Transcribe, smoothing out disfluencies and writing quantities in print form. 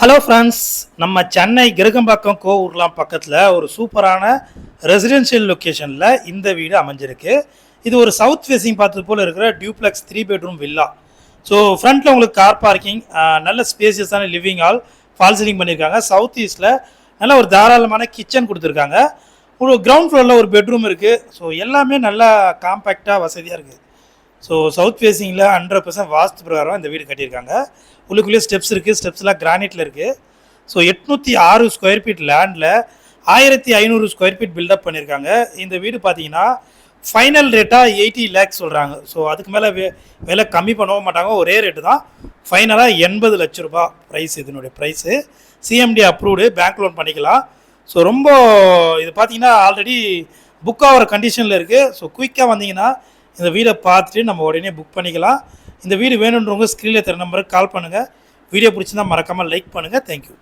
Hello friends, நம்ம சென்னை கிருகம்பாக்கம் கோவூர்லாம் பக்கத்தில் ஒரு சூப்பரான ரெசிடென்ஷியல் லொக்கேஷனில் இந்த வீடு அமைஞ்சிருக்கு. இது ஒரு சவுத் ஃபேஸிங் பார்த்தது போல் இருக்கிற டியூப்ளெக்ஸ் 3 பெட்ரூம் வில்லா. ஸோ ஃப்ரண்ட்டில் உங்களுக்கு கார் பார்க்கிங், நல்ல ஸ்பேசியஸான லிவிங் ஹால், ஃபால் சீலிங் பண்ணியிருக்காங்க. சவுத் ஈஸ்ட்டில் நல்ல ஒரு தாராளமான கிச்சன் கொடுத்துருக்காங்க. ஒரு கிரவுண்ட் ஃப்ளோரில் ஒரு பெட்ரூம் இருக்குது. ஸோ எல்லாமே நல்லா காம்பேக்டாக வசதியாக இருக்குது. ஸோ சவுத் ஃபேஸிங்கில் 100% வாஸ்து பிரகாரம் இந்த வீடு கட்டியிருக்காங்க. உள்ளுக்குள்ளேயே ஸ்டெப்ஸ் இருக்குது. ஸ்டெப்ஸ்லாம் கிரானைட்டில் இருக்குது. ஸோ 806 ஸ்கொயர் ஃபீட் லேண்டில் 1500 ஸ்கொயர் ஃபீட் பில்டப் பண்ணியிருக்காங்க. இந்த வீடு பார்த்தீங்கன்னா ஃபைனல் ரேட்டாக 80 லேக்ஸ் சொல்கிறாங்க. ஸோ அதுக்கு மேலே விலை கம்மி பண்ணவும் மாட்டாங்க. ஒரே ரேட்டு தான். ஃபைனலாக 80 லட்ச ரூபா ப்ரைஸ். இதனுடைய price CMD approved, bank loan பண்ணிக்கலாம். ஸோ ரொம்ப இது பார்த்தீங்கன்னா ஆல்ரெடி புக் ஆகிற கண்டிஷனில் இருக்குது. ஸோ குயிக்காக வந்தீங்கன்னா இந்த வீடை பார்த்துட்டு நம்ம உடனே புக் பண்ணிக்கலாம். இந்த வீடு வேணுன்றவங்க ஸ்க்ரீனில் தர நம்பருக்கு கால் பண்ணுங்கள். வீடியோ பிடிச்சிருந்தால் மறக்காமல் லைக் பண்ணுங்கள். தேங்க்யூ.